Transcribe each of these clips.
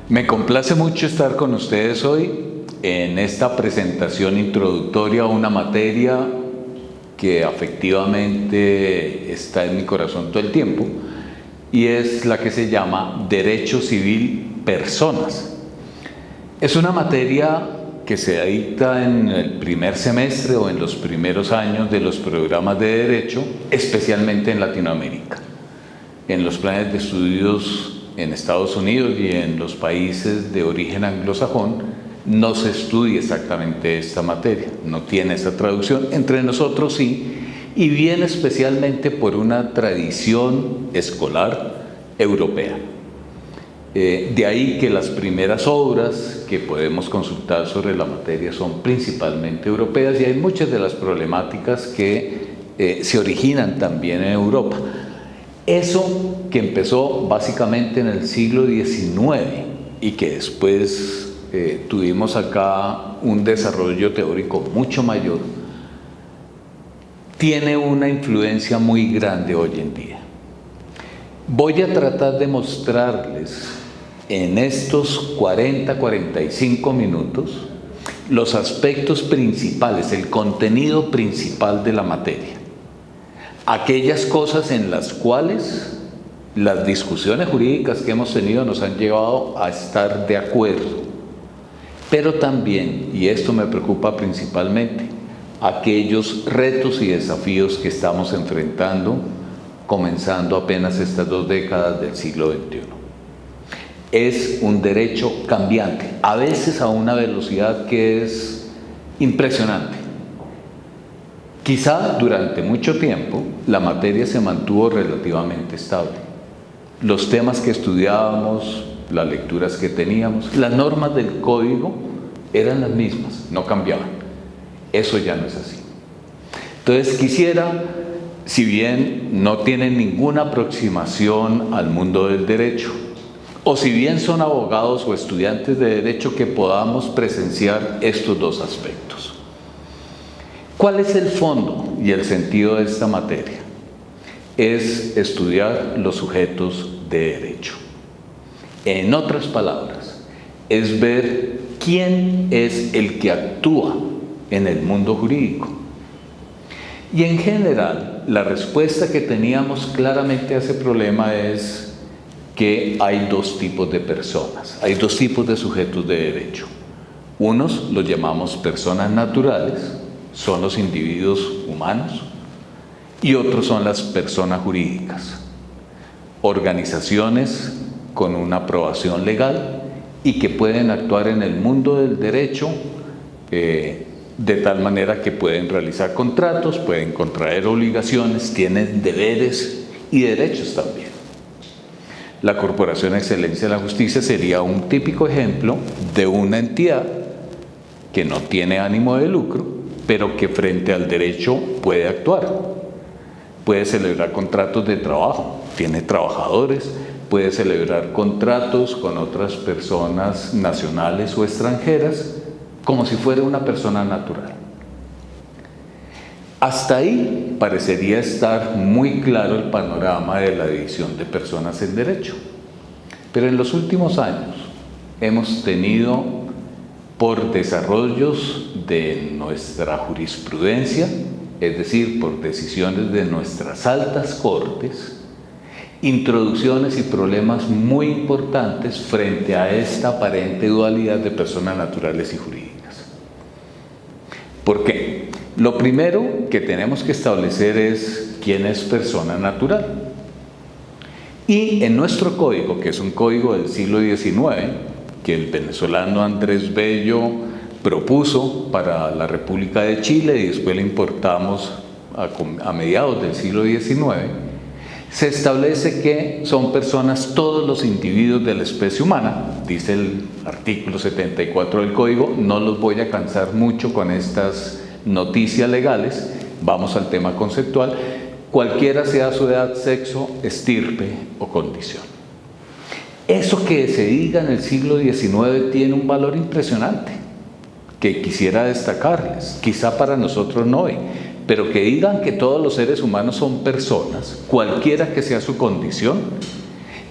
Me complace mucho estar con ustedes hoy en esta presentación introductoria a una materia que afectivamente está en mi corazón todo el tiempo, y es la que se llama Derecho Civil Personas. Es una materia que se dicta en el primer semestre o en los primeros años de los programas de Derecho, especialmente en Latinoamérica. En los planes de estudios en Estados Unidos y en los países de origen anglosajón no se estudia exactamente esta materia, no tiene esa traducción. Entre nosotros sí, y viene especialmente por una tradición escolar europea. De ahí que las primeras obras que podemos consultar sobre la materia son principalmente europeas, y hay muchas de las problemáticas que se originan también en Europa. Eso que empezó básicamente en el siglo XIX y que después tuvimos acá un desarrollo teórico mucho mayor, tiene una influencia muy grande hoy en día. Voy a tratar de mostrarles en estos 45 minutos los aspectos principales, el contenido principal de la materia. Aquellas cosas en las cuales las discusiones jurídicas que hemos tenido nos han llevado a estar de acuerdo, pero también, y esto me preocupa principalmente, aquellos retos y desafíos que estamos enfrentando comenzando apenas estas 2 décadas del siglo XXI. Es un derecho cambiante, a veces a una velocidad que es impresionante. Quizá durante mucho tiempo la materia se mantuvo relativamente estable. Los temas que estudiábamos, las lecturas que teníamos, las normas del código eran las mismas, no cambiaban. Eso ya no es así. Entonces quisiera, si bien no tienen ninguna aproximación al mundo del derecho, o si bien son abogados o estudiantes de derecho, que podamos presenciar estos dos aspectos. ¿Cuál es el fondo y el sentido de esta materia? Es estudiar los sujetos de derecho. En otras palabras, es ver quién es el que actúa en el mundo jurídico. Y en general, la respuesta que teníamos claramente a ese problema es que hay 2 tipos de personas, hay 2 tipos de sujetos de derecho. Unos los llamamos personas naturales, son los individuos humanos, y otros son las personas jurídicas, organizaciones con una aprobación legal y que pueden actuar en el mundo del derecho de tal manera que pueden realizar contratos, pueden contraer obligaciones, tienen deberes y derechos también. La Corporación Excelencia de la Justicia sería un típico ejemplo de una entidad que no tiene ánimo de lucro, pero que frente al derecho puede actuar. Puede celebrar contratos de trabajo, tiene trabajadores, puede celebrar contratos con otras personas nacionales o extranjeras, como si fuera una persona natural. Hasta ahí parecería estar muy claro el panorama de la división de personas en derecho. Pero en los últimos años hemos tenido, por desarrollos de nuestra jurisprudencia, es decir, por decisiones de nuestras altas cortes, introducciones y problemas muy importantes frente a esta aparente dualidad de personas naturales y jurídicas. ¿Por qué? Lo primero que tenemos que establecer es quién es persona natural. Y en nuestro código, que es un código del siglo XIX, que el venezolano Andrés Bello propuso para la República de Chile y después le importamos a mediados del siglo XIX, se establece que son personas todos los individuos de la especie humana, dice el artículo 74 del código. No los voy a cansar mucho con estas noticias legales, vamos al tema conceptual: cualquiera sea su edad, sexo, estirpe o condición. Eso que se diga en el siglo XIX tiene un valor impresionante, que quisiera destacarles, quizá para nosotros no hoy, pero que digan que todos los seres humanos son personas, cualquiera que sea su condición,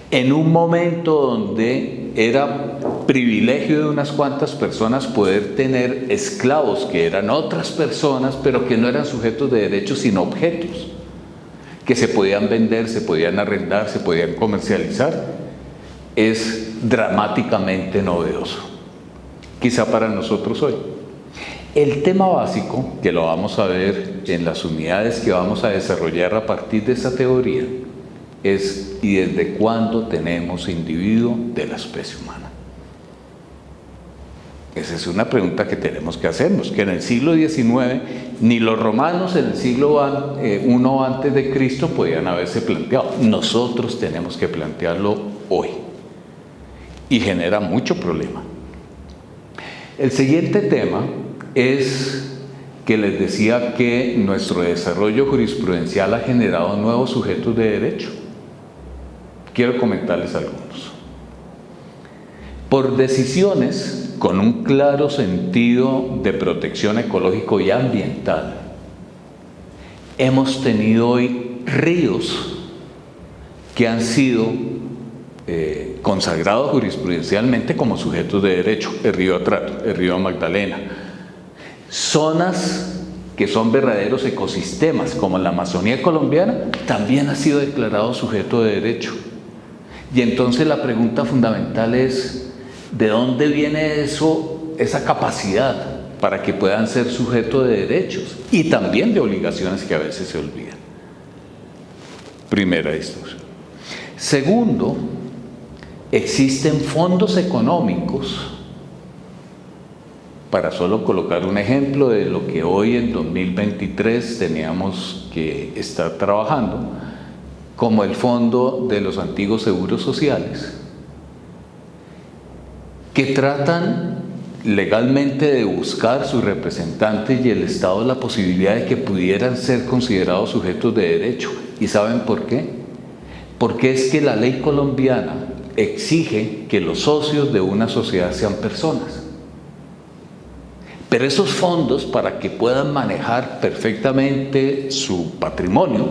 en un momento donde era privilegio de unas cuantas personas poder tener esclavos que eran otras personas, pero que no eran sujetos de derechos sino objetos, que se podían vender, se podían arrendar, se podían comercializar, es dramáticamente novedoso, quizá para nosotros hoy. El tema básico, que lo vamos a ver en las unidades que vamos a desarrollar a partir de esa teoría, es ¿y desde cuándo tenemos individuo de la especie humana? Esa es una pregunta que tenemos que hacernos, que en el siglo XIX ni los romanos en el siglo I antes de Cristo podían haberse planteado. Nosotros tenemos que plantearlo hoy y genera mucho problema. El siguiente tema es que les decía que nuestro desarrollo jurisprudencial ha generado nuevos sujetos de derecho. Quiero comentarles algunos. Por decisiones con un claro sentido de protección ecológico y ambiental, hemos tenido hoy ríos que han sido consagrados jurisprudencialmente como sujetos de derecho. El río Atrato, el río Magdalena. Zonas que son verdaderos ecosistemas, como la Amazonía colombiana, también ha sido declarado sujeto de derecho. Y entonces la pregunta fundamental es, ¿de dónde viene esa capacidad para que puedan ser sujetos de derechos y también de obligaciones que a veces se olvidan? Primera distorsión. Segundo, existen fondos económicos, para solo colocar un ejemplo de lo que hoy en 2023 teníamos que estar trabajando, como el fondo de los antiguos seguros sociales, que tratan legalmente de buscar sus representantes y el Estado la posibilidad de que pudieran ser considerados sujetos de derecho. ¿Y saben por qué? Porque es que la ley colombiana exige que los socios de una sociedad sean personas. Pero esos fondos, para que puedan manejar perfectamente su patrimonio,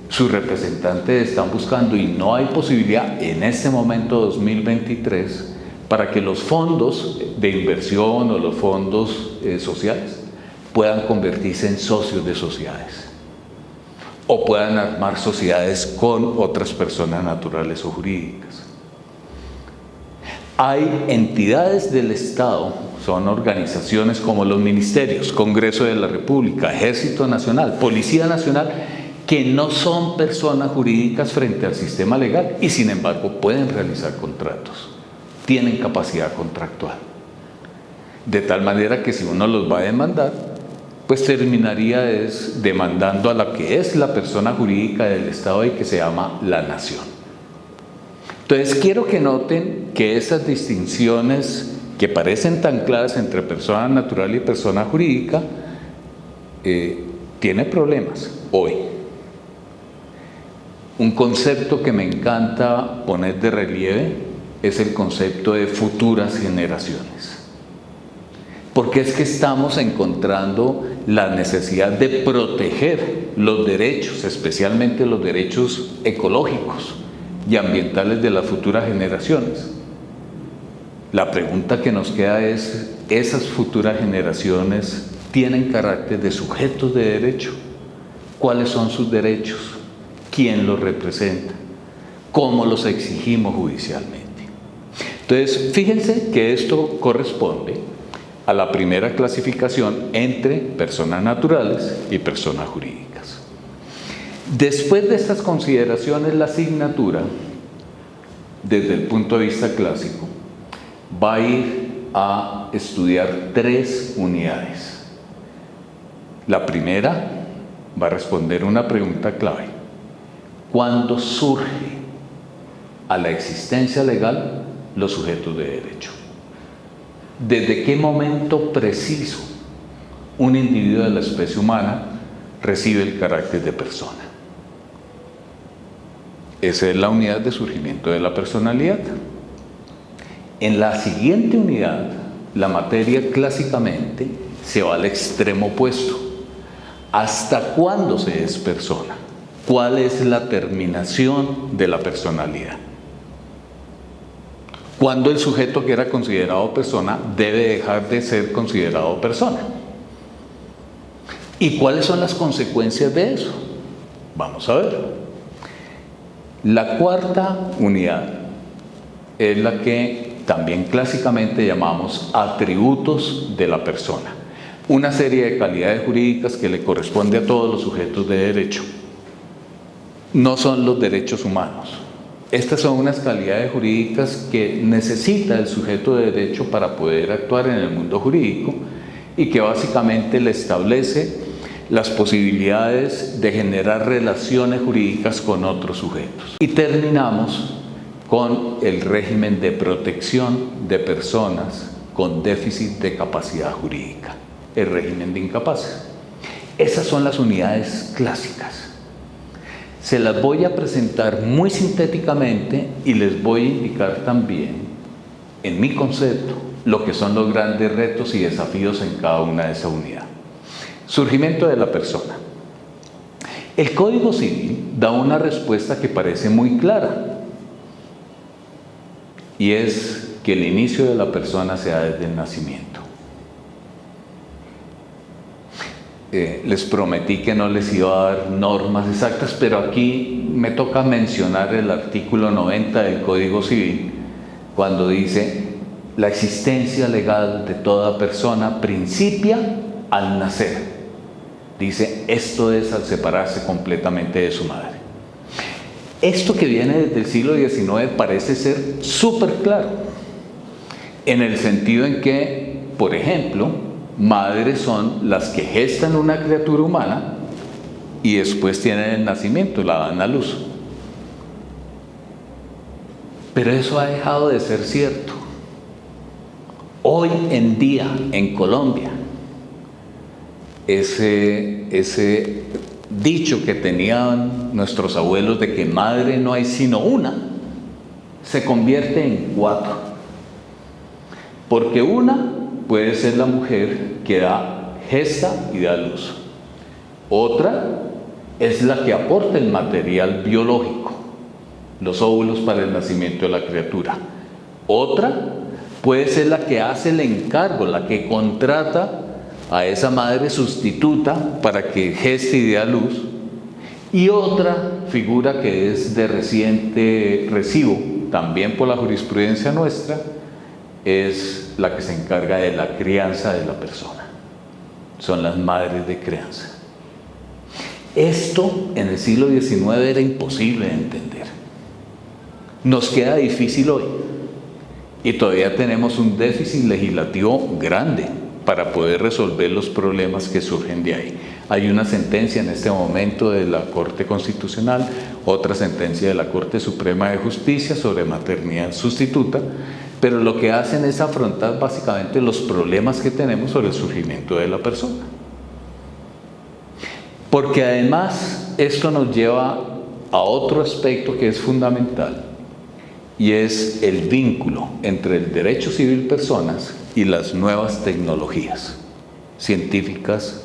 sus representantes están buscando, y no hay posibilidad en este momento 2023 para que los fondos de inversión o los fondos sociales puedan convertirse en socios de sociedades o puedan armar sociedades con otras personas naturales o jurídicas. Hay entidades del Estado, son organizaciones como los ministerios, Congreso de la República, Ejército Nacional, Policía Nacional, que no son personas jurídicas frente al sistema legal y sin embargo pueden realizar contratos, tienen capacidad contractual. De tal manera que si uno los va a demandar, pues terminaría demandando a la que es la persona jurídica del Estado y que se llama la nación. Entonces quiero que noten que esas distinciones que parecen tan claras entre persona natural y persona jurídica tiene problemas hoy. Un concepto que me encanta poner de relieve es el concepto de futuras generaciones. Porque es que estamos encontrando la necesidad de proteger los derechos, especialmente los derechos ecológicos y ambientales de las futuras generaciones. La pregunta que nos queda es, ¿esas futuras generaciones tienen carácter de sujetos de derecho? ¿Cuáles son sus derechos? ¿Quién los representa? ¿Cómo los exigimos judicialmente? Entonces, fíjense que esto corresponde a la primera clasificación entre personas naturales y personas jurídicas. Después de estas consideraciones, la asignatura, desde el punto de vista clásico, va a ir a estudiar 3 unidades. La primera va a responder una pregunta clave. ¿Cuándo surge a la existencia legal los sujetos de derecho? ¿Desde qué momento preciso un individuo de la especie humana recibe el carácter de persona? Esa es la unidad de surgimiento de la personalidad. En la siguiente unidad, la materia clásicamente se va al extremo opuesto. ¿Hasta cuándo se es persona? ¿Cuál es la terminación de la personalidad? cuando el sujeto que era considerado persona debe dejar de ser considerado persona. ¿Y cuáles son las consecuencias de eso? Vamos a ver. La cuarta unidad es la que también clásicamente llamamos atributos de la persona. Una serie de calidades jurídicas que le corresponde a todos los sujetos de derecho. No son los derechos humanos. Estas son unas calidades jurídicas que necesita el sujeto de derecho para poder actuar en el mundo jurídico y que básicamente le establece las posibilidades de generar relaciones jurídicas con otros sujetos. Y terminamos con el régimen de protección de personas con déficit de capacidad jurídica, el régimen de incapaces. Esas son las unidades clásicas. Se las voy a presentar muy sintéticamente y les voy a indicar también, en mi concepto, lo que son los grandes retos y desafíos en cada una de esas unidades. Surgimiento de la persona. El Código Civil da una respuesta que parece muy clara, y es que el inicio de la persona se da desde el nacimiento. Les prometí que no les iba a dar normas exactas, pero aquí me toca mencionar el artículo 90 del Código Civil, cuando dice: la existencia legal de toda persona principia al nacer. Dice, esto es al separarse completamente de su madre. Esto que viene desde el siglo XIX parece ser súper claro, en el sentido en que, por ejemplo, madres son las que gestan una criatura humana y después tienen el nacimiento, la dan a luz. Pero eso ha dejado de ser cierto. Hoy en día, en Colombia, ese dicho que tenían nuestros abuelos de que madre no hay sino una, se convierte en 4. Porque una puede ser la mujer que gesta y da luz. Otra es la que aporta el material biológico, los óvulos para el nacimiento de la criatura. Otra puede ser la que hace el encargo, la que contrata a esa madre sustituta para que geste y dé a luz. Y otra figura que es de reciente recibo, también por la jurisprudencia nuestra, es la que se encarga de la crianza de la persona. Son las madres de crianza. Esto en el siglo XIX era imposible de entender. Nos queda difícil hoy. Y todavía tenemos un déficit legislativo grande para poder resolver los problemas que surgen de ahí. Hay una sentencia en este momento de la Corte Constitucional, otra sentencia de la Corte Suprema de Justicia sobre maternidad sustituta, pero lo que hacen es afrontar básicamente los problemas que tenemos sobre el surgimiento de la persona. Porque además esto nos lleva a otro aspecto que es fundamental, y es el vínculo entre el derecho civil personas y las nuevas tecnologías científicas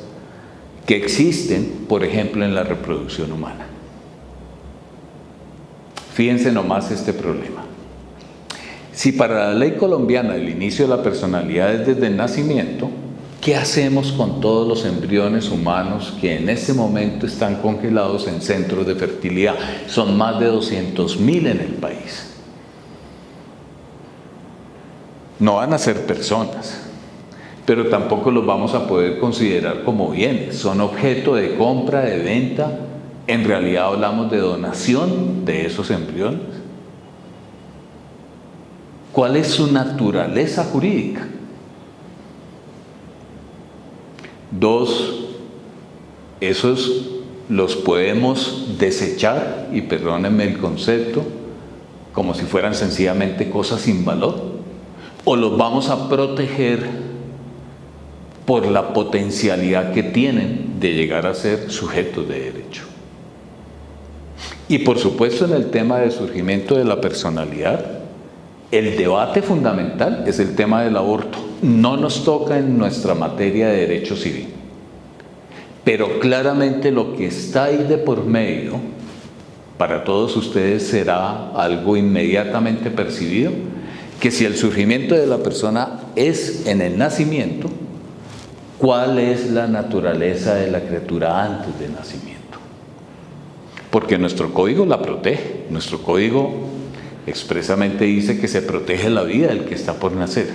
que existen, por ejemplo, en la reproducción humana. Fíjense nomás este problema. Si para la ley colombiana el inicio de la personalidad es desde el nacimiento, ¿qué hacemos con todos los embriones humanos que en este momento están congelados en centros de fertilidad? Son más de 200.000 en el país. No van a ser personas, pero tampoco los vamos a poder considerar como bienes. Son objeto de compra, de venta. En realidad hablamos de donación de esos embriones. ¿Cuál es su naturaleza jurídica? 2, esos los podemos desechar, y perdónenme el concepto, como si fueran sencillamente cosas sin valor, o los vamos a proteger por la potencialidad que tienen de llegar a ser sujetos de derecho. Y por supuesto, en el tema del surgimiento de la personalidad, el debate fundamental es el tema del aborto. No nos toca en nuestra materia de derecho civil, pero claramente lo que está ahí de por medio para todos ustedes será algo inmediatamente percibido, que si el surgimiento de la persona es en el nacimiento, ¿cuál es la naturaleza de la criatura antes del nacimiento? Porque nuestro código la protege. Nuestro código expresamente dice que se protege la vida del que está por nacer.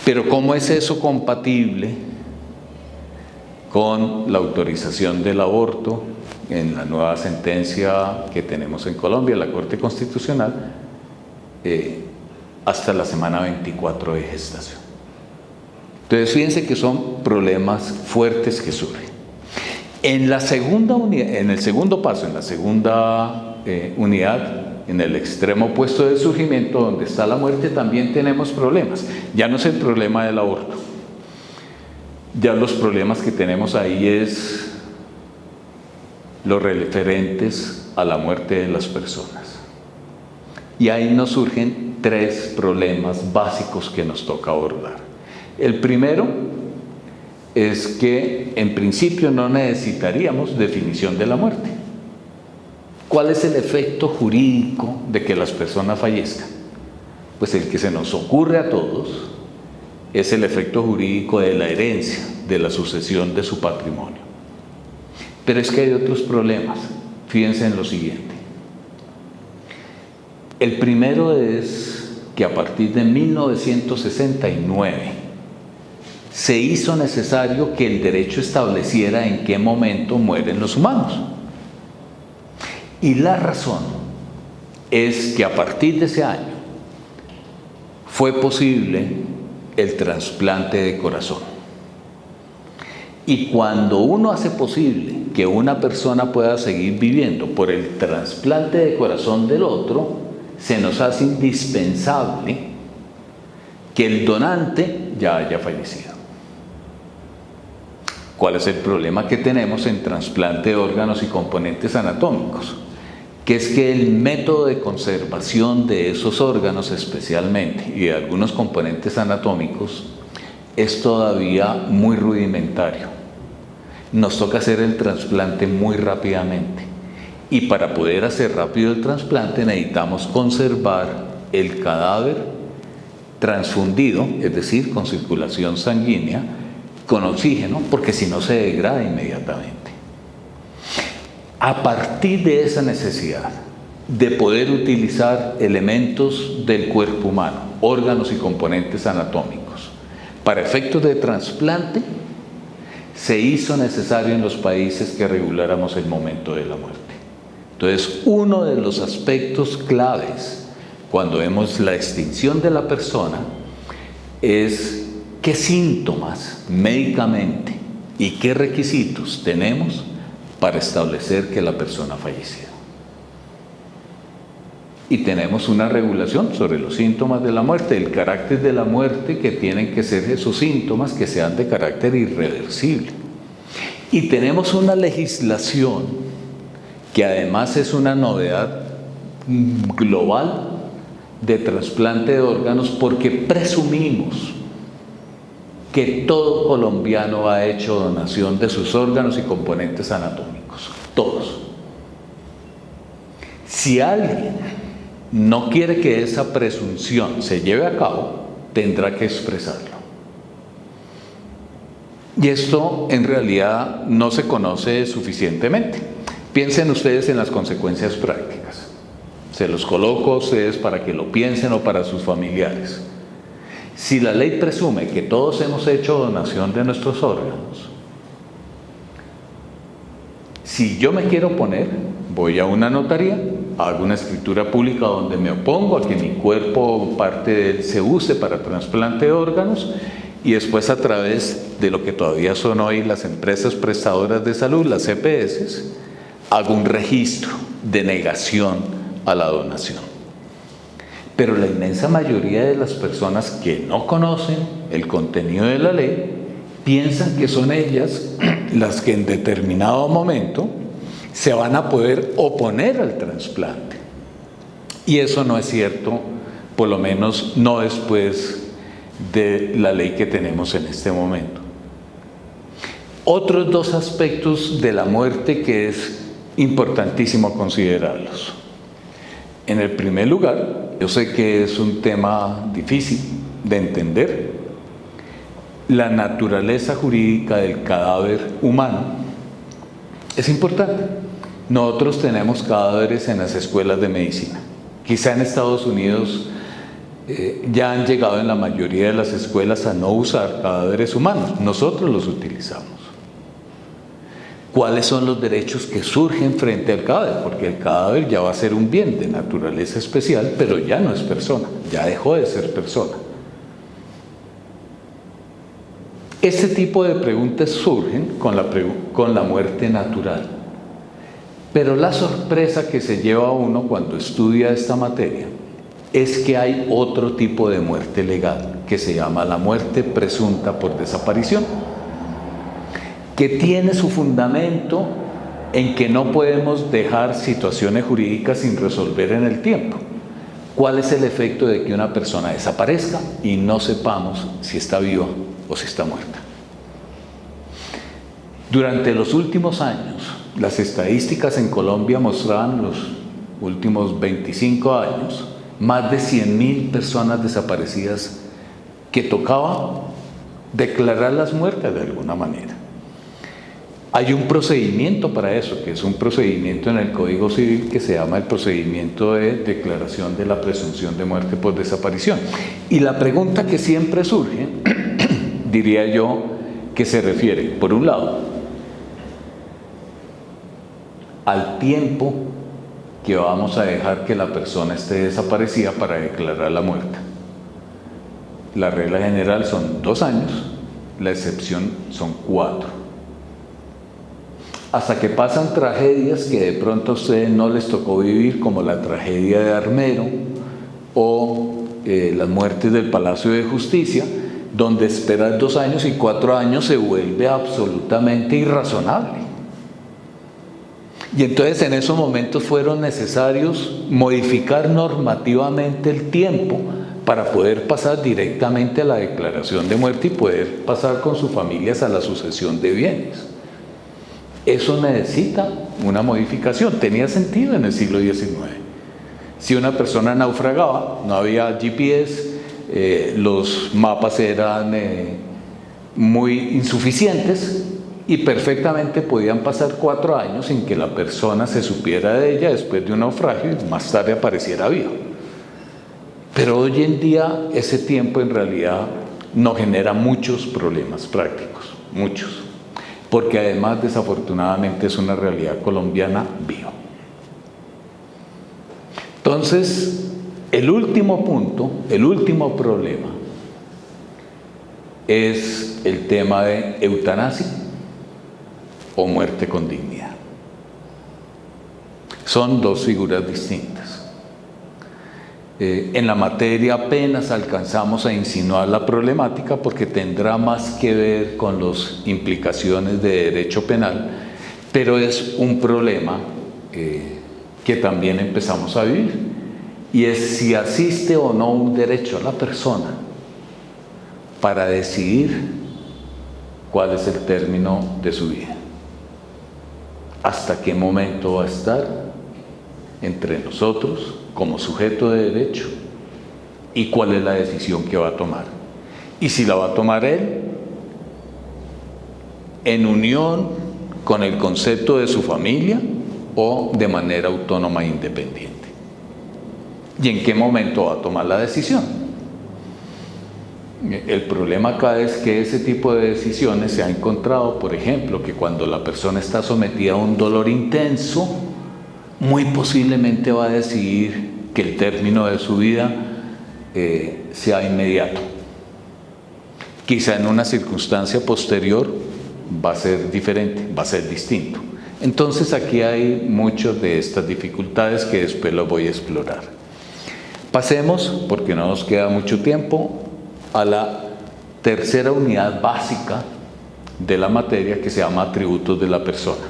Pero ¿cómo es eso compatible con la autorización del aborto en la nueva sentencia que tenemos en Colombia, la Corte Constitucional, hasta la semana 24 de gestación? Entonces, fíjense que son problemas fuertes que surgen. En la segunda unidad, en el segundo paso, en la segunda unidad, en el extremo opuesto del surgimiento, donde está la muerte, también tenemos problemas. Ya no es el problema del aborto. Ya los problemas que tenemos ahí es los referentes a la muerte de las personas. Y ahí nos surgen tres problemas básicos que nos toca abordar. El primero es que en principio no necesitaríamos definición de la muerte. ¿Cuál es el efecto jurídico de que las personas fallezcan? Pues el que se nos ocurre a todos es el efecto jurídico de la herencia, de la sucesión de su patrimonio. Pero es que hay otros problemas. Fíjense en lo siguiente. El primero es que a partir de 1969 se hizo necesario que el derecho estableciera en qué momento mueren los humanos. Y la razón es que a partir de ese año fue posible el trasplante de corazón. Y cuando uno hace posible que una persona pueda seguir viviendo por el trasplante de corazón del otro, se nos hace indispensable que el donante ya haya fallecido. ¿Cuál es el problema que tenemos en trasplante de órganos y componentes anatómicos? Que es que el método de conservación de esos órganos especialmente y de algunos componentes anatómicos es todavía muy rudimentario. Nos toca hacer el trasplante muy rápidamente y para poder hacer rápido el trasplante necesitamos conservar el cadáver transfundido, es decir, con circulación sanguínea, con oxígeno, porque si no se degrada inmediatamente. A partir de esa necesidad de poder utilizar elementos del cuerpo humano, órganos y componentes anatómicos, para efectos de trasplante, se hizo necesario en los países que reguláramos el momento de la muerte. Entonces, uno de los aspectos claves cuando vemos la extinción de la persona es qué síntomas médicamente y qué requisitos tenemos para establecer que la persona ha fallecido. Y tenemos una regulación sobre los síntomas de la muerte, el carácter de la muerte, que tienen que ser esos síntomas que sean de carácter irreversible. Y tenemos una legislación que además es una novedad global de trasplante de órganos, porque presumimos que todo colombiano ha hecho donación de sus órganos y componentes anatómicos, todos. Si alguien no quiere que esa presunción se lleve a cabo, tendrá que expresarlo. Y esto en realidad no se conoce suficientemente. Piensen ustedes en las consecuencias prácticas. Se los coloco a ustedes para que lo piensen o para sus familiares. Si la ley presume que todos hemos hecho donación de nuestros órganos, si yo me quiero oponer, voy a una notaría, hago una escritura pública donde me opongo a que mi cuerpo o parte de él se use para trasplante de órganos, y después a través de lo que todavía son hoy las empresas prestadoras de salud, las EPS, hago un registro de negación a la donación. Pero la inmensa mayoría de las personas que no conocen el contenido de la ley piensan que son ellas las que en determinado momento se van a poder oponer al trasplante. Y eso no es cierto, por lo menos no después de la ley que tenemos en este momento. Otros dos aspectos de la muerte que es importantísimo considerarlos. En el primer lugar, yo sé que es un tema difícil de entender. La naturaleza jurídica del cadáver humano es importante. Nosotros tenemos cadáveres en las escuelas de medicina. Quizá en Estados Unidos ya han llegado en la mayoría de las escuelas a no usar cadáveres humanos. Nosotros los utilizamos. ¿Cuáles son los derechos que surgen frente al cadáver? Porque el cadáver ya va a ser un bien de naturaleza especial, pero ya no es persona, ya dejó de ser persona. Este tipo de preguntas surgen con la muerte natural. Pero la sorpresa que se lleva uno cuando estudia esta materia es que hay otro tipo de muerte legal que se llama la muerte presunta por desaparición, que tiene su fundamento en que no podemos dejar situaciones jurídicas sin resolver en el tiempo. ¿Cuál es el efecto de que una persona desaparezca y no sepamos si está viva o si está muerta? Durante los últimos años, las estadísticas en Colombia mostraban los últimos 25 años más de 100.000 personas desaparecidas que tocaba declararlas muertas de alguna manera. Hay un procedimiento para eso, que es un procedimiento en el Código Civil que se llama el procedimiento de declaración de la presunción de muerte por desaparición. Y la pregunta que siempre surge, diría yo, que se refiere, por un lado, al tiempo que vamos a dejar que la persona esté desaparecida para declararla muerta. La regla general son 2 años, la excepción son 4. Hasta que pasan tragedias que de pronto a ustedes no les tocó vivir, como la tragedia de Armero o las muertes del Palacio de Justicia, donde esperar 2 años y 4 años se vuelve absolutamente irrazonable. Y entonces en esos momentos fueron necesarios modificar normativamente el tiempo para poder pasar directamente a la declaración de muerte y poder pasar con sus familias a la sucesión de bienes. Eso necesita una modificación. Tenía sentido en el siglo XIX. Si una persona naufragaba, no había GPS, los mapas eran muy insuficientes y perfectamente podían pasar 4 años sin que la persona se supiera de ella después de un naufragio y más tarde apareciera viva. Pero hoy en día ese tiempo en realidad nos genera muchos problemas prácticos, muchos, porque además desafortunadamente es una realidad colombiana viva. Entonces, el último punto, el último problema es el tema de eutanasia o muerte con dignidad. Son 2 figuras distintas. En la materia apenas alcanzamos a insinuar la problemática porque tendrá más que ver con las implicaciones de derecho penal, pero es un problema que también empezamos a vivir, y es si asiste o no un derecho a la persona para decidir cuál es el término de su vida. ¿Hasta qué momento va a estar entre nosotros como sujeto de derecho y cuál es la decisión que va a tomar? Y si la va a tomar él en unión con el concepto de su familia o de manera autónoma e independiente. ¿Y en qué momento va a tomar la decisión? El problema acá es que ese tipo de decisiones se ha encontrado, por ejemplo, que cuando la persona está sometida a un dolor intenso, muy posiblemente va a decidir que el término de su vida sea inmediato. Quizá en una circunstancia posterior va a ser diferente, va a ser distinto. Entonces aquí hay muchas de estas dificultades que después las voy a explorar. Pasemos, porque no nos queda mucho tiempo, a la tercera unidad básica de la materia, que se llama atributos de la persona.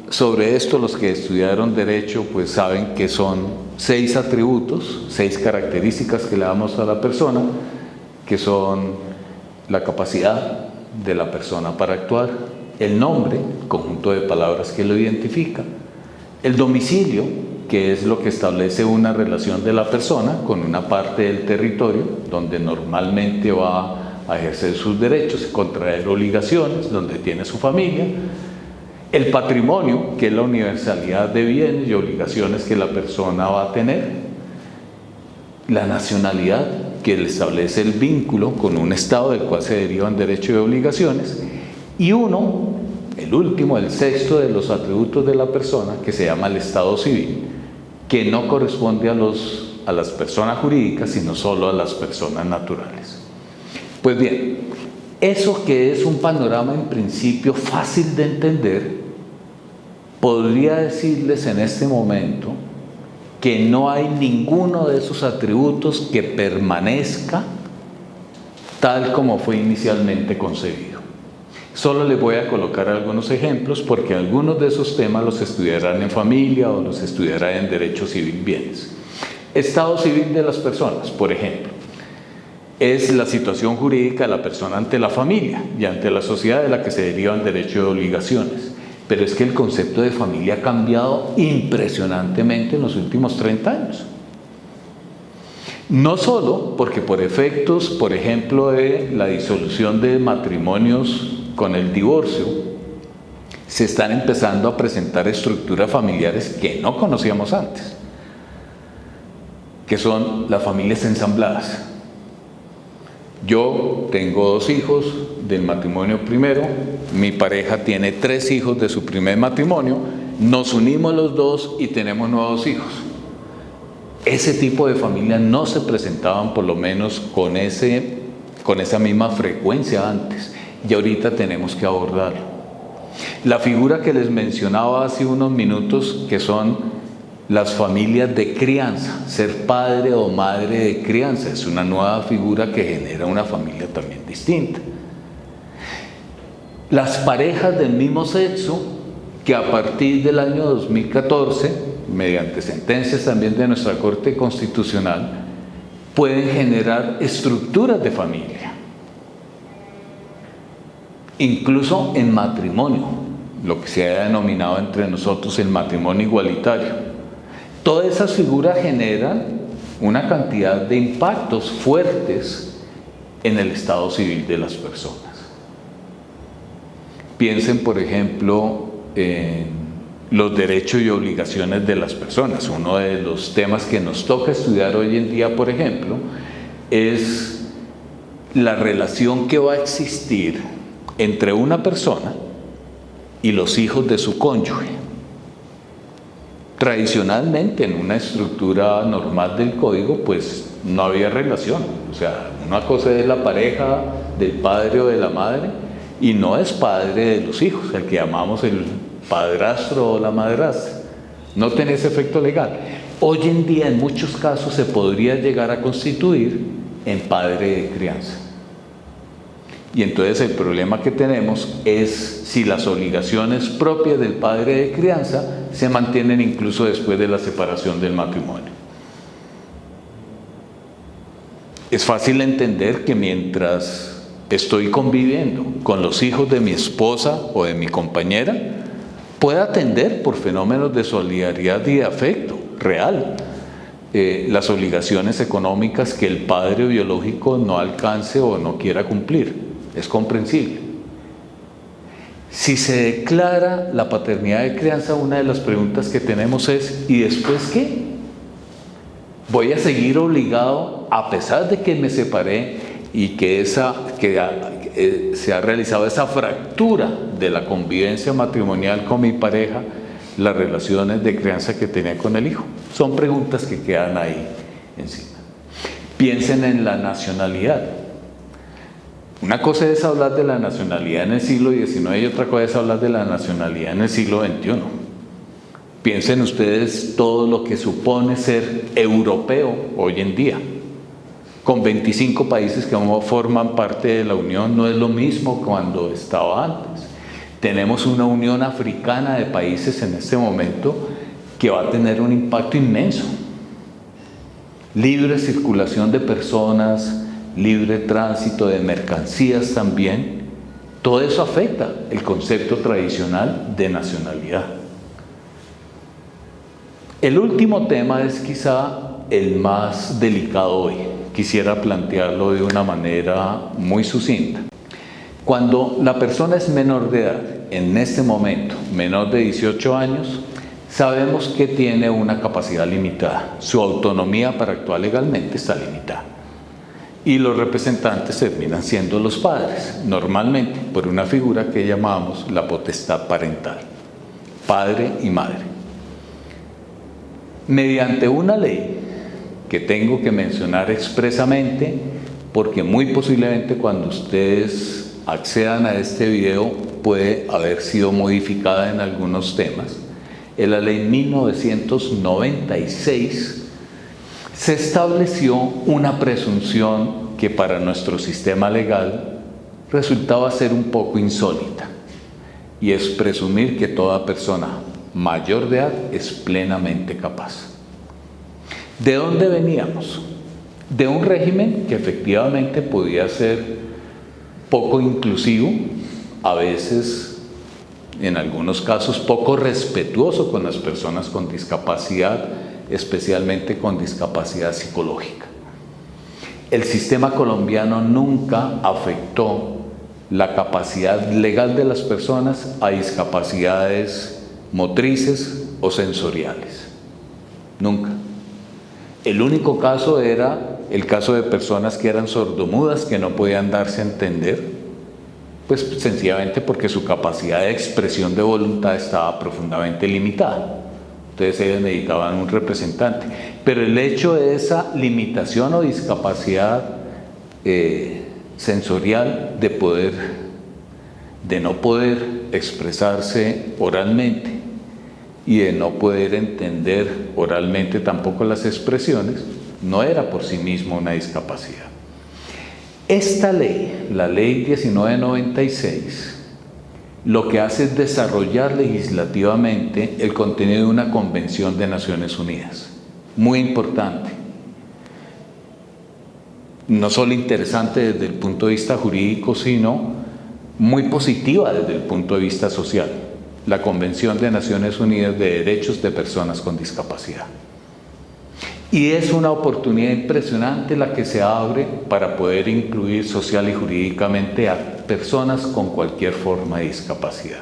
Sobre esto, los que estudiaron Derecho pues saben que son 6 atributos, 6 características que le damos a la persona, que son la capacidad de la persona para actuar, el nombre, conjunto de palabras que lo identifica, el domicilio, que es lo que establece una relación de la persona con una parte del territorio donde normalmente va a ejercer sus derechos, contraer obligaciones, donde tiene su familia. El patrimonio, que es la universalidad de bienes y obligaciones que la persona va a tener. La nacionalidad, que le establece el vínculo con un Estado del cual se derivan derechos y obligaciones. Y uno, el último, el sexto de los atributos de la persona, que se llama el estado civil, que no corresponde a las personas jurídicas, sino solo a las personas naturales. Pues bien, eso que es un panorama en principio fácil de entender, podría decirles en este momento que no hay ninguno de esos atributos que permanezca tal como fue inicialmente concebido. Solo les voy a colocar algunos ejemplos porque algunos de esos temas los estudiarán en familia o los estudiarán en derecho civil bienes. Estado civil de las personas, por ejemplo, es la situación jurídica de la persona ante la familia y ante la sociedad de la que se derivan derechos y obligaciones. Pero es que el concepto de familia ha cambiado impresionantemente en los últimos 30 años. No solo porque por efectos, por ejemplo, de la disolución de matrimonios con el divorcio, se están empezando a presentar estructuras familiares que no conocíamos antes, que son las familias ensambladas. Yo tengo 2 hijos del matrimonio primero, mi pareja tiene 3 hijos de su primer matrimonio, nos unimos los 2 y tenemos nuevos hijos. Ese tipo de familias no se presentaban por lo menos con esa misma frecuencia antes, y ahorita tenemos que abordarlo. La figura que les mencionaba hace unos minutos, que son las familias de crianza, ser padre o madre de crianza, es una nueva figura que genera una familia también distinta. Las parejas del mismo sexo, que a partir del año 2014, mediante sentencias también de nuestra Corte Constitucional, pueden generar estructuras de familia, incluso en matrimonio, lo que se ha denominado entre nosotros el matrimonio igualitario. Todas esas figuras generan una cantidad de impactos fuertes en el estado civil de las personas. Piensen, por ejemplo, en los derechos y obligaciones de las personas. Uno de los temas que nos toca estudiar hoy en día, por ejemplo, es la relación que va a existir entre una persona y los hijos de su cónyuge. Tradicionalmente, en una estructura normal del código, pues no había relación. O sea, una cosa es la pareja del padre o de la madre y no es padre de los hijos, el que llamamos el padrastro o la madrastra. No tiene ese efecto legal. Hoy en día, en muchos casos, se podría llegar a constituir en padre de crianza. Y entonces el problema que tenemos es si las obligaciones propias del padre de crianza se mantienen incluso después de la separación del matrimonio. Es fácil entender que mientras estoy conviviendo con los hijos de mi esposa o de mi compañera, pueda atender por fenómenos de solidaridad y de afecto real las obligaciones económicas que el padre biológico no alcance o no quiera cumplir. Es comprensible. Si se declara la paternidad de crianza, una de las preguntas que tenemos es: ¿y después qué? ¿Voy a seguir obligado, a pesar de que me separé y que se ha realizado esa fractura de la convivencia matrimonial con mi pareja, las relaciones de crianza que tenía con el hijo? Son preguntas que quedan ahí encima. Piensen en la nacionalidad. Una cosa es hablar de la nacionalidad en el siglo XIX y otra cosa es hablar de la nacionalidad en el siglo XXI. Piensen ustedes todo lo que supone ser europeo hoy en día. Con 25 países que forman parte de la Unión, no es lo mismo cuando estaba antes. Tenemos una Unión Africana de países en este momento que va a tener un impacto inmenso. Libre circulación de personas, libre tránsito de mercancías también, todo eso afecta el concepto tradicional de nacionalidad. El último tema es quizá el más delicado hoy. Quisiera plantearlo de una manera muy sucinta. Cuando la persona es menor de edad, en este momento, menor de 18 años, sabemos que tiene una capacidad limitada. Su autonomía para actuar legalmente está limitada. Y los representantes terminan siendo los padres, normalmente por una figura que llamamos la potestad parental, padre y madre. Mediante una ley que tengo que mencionar expresamente, porque muy posiblemente cuando ustedes accedan a este video puede haber sido modificada en algunos temas, en la ley 1996 se estableció una presunción que para nuestro sistema legal resultaba ser un poco insólita, y es presumir que toda persona mayor de edad es plenamente capaz. ¿De dónde veníamos? De un régimen que efectivamente podía ser poco inclusivo, a veces, en algunos casos, poco respetuoso con las personas con discapacidad, especialmente con discapacidad psicológica. El sistema colombiano nunca afectó la capacidad legal de las personas a discapacidades motrices o sensoriales. Nunca. El único caso era el caso de personas que eran sordomudas, que no podían darse a entender, pues sencillamente porque su capacidad de expresión de voluntad estaba profundamente limitada. Entonces ellos necesitaban un representante. Pero el hecho de esa limitación o discapacidad sensorial de no poder expresarse oralmente y de no poder entender oralmente tampoco las expresiones, no era por sí mismo una discapacidad. Esta ley, la ley 1996, lo que hace es desarrollar legislativamente el contenido de una convención de Naciones Unidas. Muy importante. No solo interesante desde el punto de vista jurídico, sino muy positiva desde el punto de vista social. La Convención de Naciones Unidas de Derechos de Personas con Discapacidad. Y es una oportunidad impresionante la que se abre para poder incluir social y jurídicamente a personas con cualquier forma de discapacidad.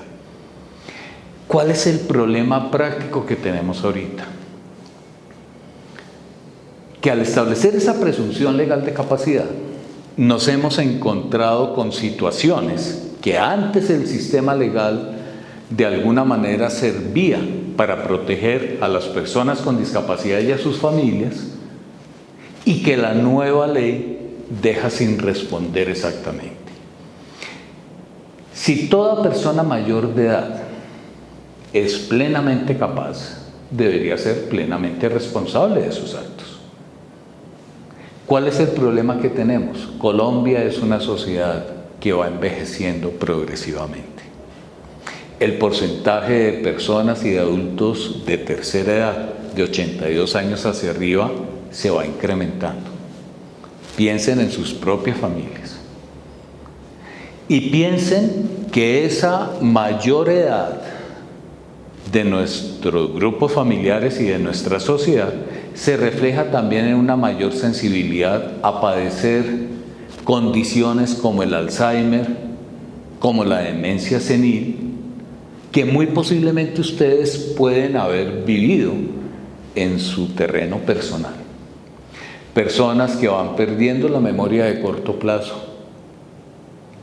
¿Cuál es el problema práctico que tenemos ahorita? Que al establecer esa presunción legal de capacidad, nos hemos encontrado con situaciones que antes el sistema legal de alguna manera servía para proteger a las personas con discapacidad y a sus familias, y que la nueva ley deja sin responder exactamente. Si toda persona mayor de edad es plenamente capaz, debería ser plenamente responsable de sus actos. ¿Cuál es el problema que tenemos? Colombia es una sociedad que va envejeciendo progresivamente. El porcentaje de personas y de adultos de tercera edad, de 82 años hacia arriba, se va incrementando. Piensen en sus propias familias. Y piensen que esa mayor edad de nuestros grupos familiares y de nuestra sociedad se refleja también en una mayor sensibilidad a padecer condiciones como el Alzheimer, como la demencia senil, que muy posiblemente ustedes pueden haber vivido en su terreno personal. Personas que van perdiendo la memoria de corto plazo,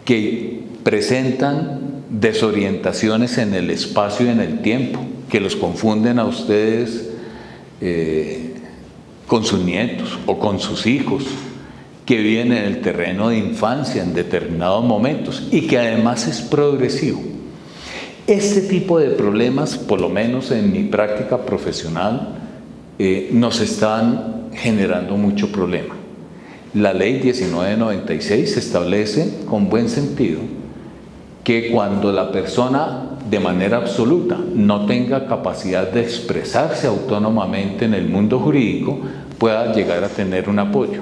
que presentan desorientaciones en el espacio y en el tiempo, que los confunden a ustedes con sus nietos o con sus hijos, que viven en el terreno de infancia en determinados momentos y que además es progresivo. Este tipo de problemas, por lo menos en mi práctica profesional, nos están generando mucho problema. La ley 1996 establece con buen sentido que cuando la persona de manera absoluta no tenga capacidad de expresarse autónomamente en el mundo jurídico, pueda llegar a tener un apoyo.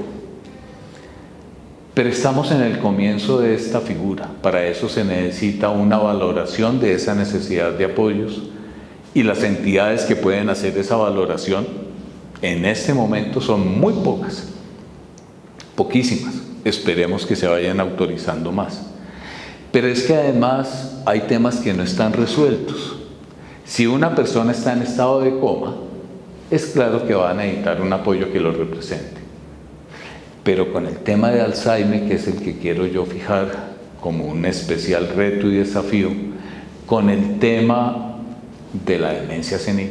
Pero estamos en el comienzo de esta figura. Para eso se necesita una valoración de esa necesidad de apoyos Y las entidades que pueden hacer esa valoración en este momento son muy pocas, poquísimas. Esperemos que se vayan autorizando más. Pero es que además hay temas que no están resueltos. Si una persona está en estado de coma, es claro que va a necesitar un apoyo que lo represente. Pero con el tema de Alzheimer, que es el que quiero yo fijar como un especial reto y desafío, con el tema de la demencia senil,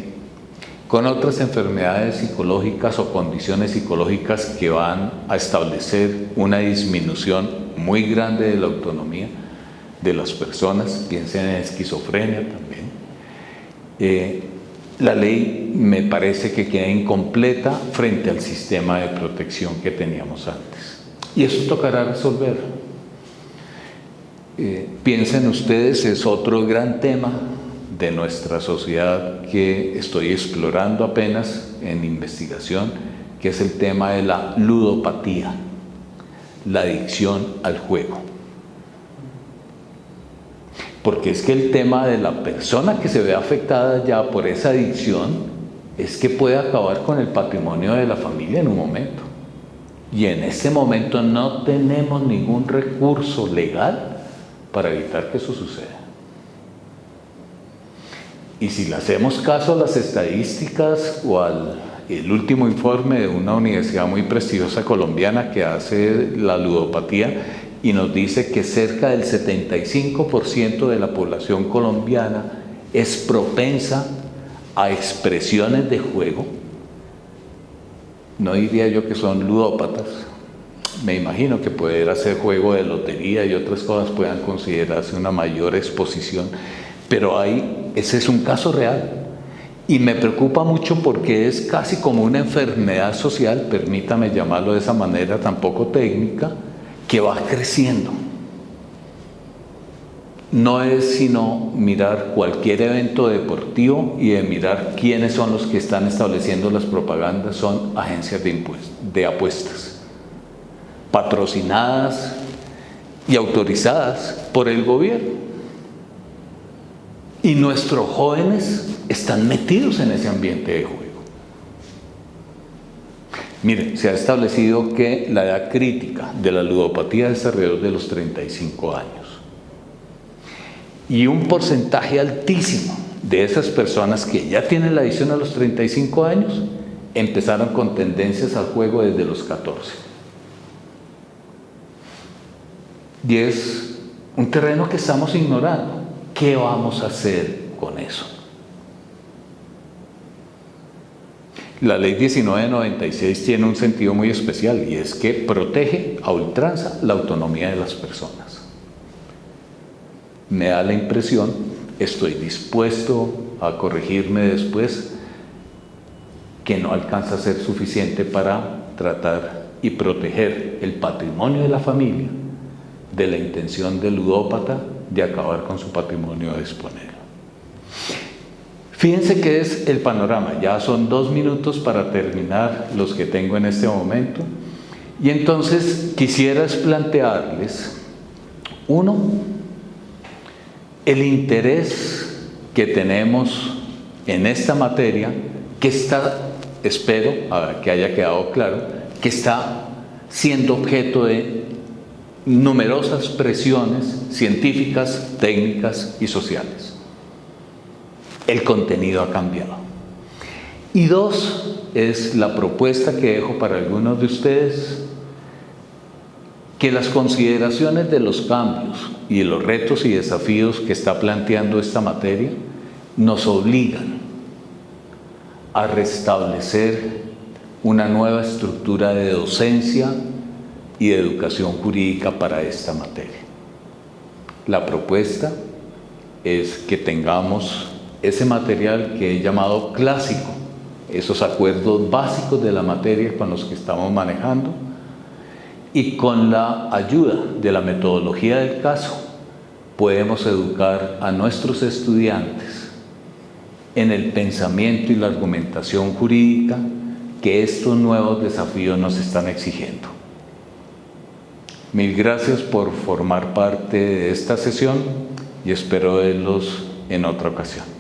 con otras enfermedades psicológicas o condiciones psicológicas que van a establecer una disminución muy grande de la autonomía de las personas, piensen en esquizofrenia también, la ley me parece que queda incompleta frente al sistema de protección que teníamos antes. Y eso tocará resolver. Piensen ustedes, es otro gran tema de nuestra sociedad que estoy explorando apenas en investigación, que es el tema de la ludopatía, la adicción al juego. Porque es que el tema de la persona que se ve afectada ya por esa adicción es que puede acabar con el patrimonio de la familia en un momento. Y en este momento no tenemos ningún recurso legal para evitar que eso suceda. Y si le hacemos caso a las estadísticas o al último informe de una universidad muy prestigiosa colombiana que hace la ludopatía, y nos dice que cerca del 75% de la población colombiana es propensa a expresiones de juego, no diría yo que son ludópatas, me imagino que poder hacer juego de lotería y otras cosas puedan considerarse una mayor exposición, pero ese es un caso real. Y me preocupa mucho porque es casi como una enfermedad social, permítame llamarlo de esa manera tan poco técnica, que va creciendo. No es sino mirar cualquier evento deportivo y de mirar quiénes son los que están estableciendo las propagandas. Son agencias de apuestas, patrocinadas y autorizadas por el gobierno. Y nuestros jóvenes están metidos en ese ambiente de juego. Miren, se ha establecido que la edad crítica de la ludopatía es alrededor de los 35 años. Y un porcentaje altísimo de esas personas que ya tienen la adicción a los 35 años empezaron con tendencias al juego desde los 14. Y es un terreno que estamos ignorando. ¿Qué vamos a hacer con eso? La ley 1996 tiene un sentido muy especial y es que protege a ultranza la autonomía de las personas. Me da la impresión, estoy dispuesto a corregirme después, que no alcanza a ser suficiente para tratar y proteger el patrimonio de la familia de la intención del ludópata de acabar con su patrimonio o de exponerlo. Fíjense que es el panorama. Ya son 2 minutos para terminar los que tengo en este momento. Y entonces quisiera plantearles, uno, el interés que tenemos en esta materia, que está, espero que haya quedado claro, que está siendo objeto de numerosas presiones científicas, técnicas y sociales. El contenido ha cambiado. Y 2, es la propuesta que dejo para algunos de ustedes, que las consideraciones de los cambios y de los retos y desafíos que está planteando esta materia nos obligan a restablecer una nueva estructura de docencia y de educación jurídica para esta materia. La propuesta es que tengamos ese material que he llamado clásico, esos acuerdos básicos de la materia con los que estamos manejando, y con la ayuda de la metodología del caso podemos educar a nuestros estudiantes en el pensamiento y la argumentación jurídica que estos nuevos desafíos nos están exigiendo. Mil gracias por formar parte de esta sesión y espero verlos en otra ocasión.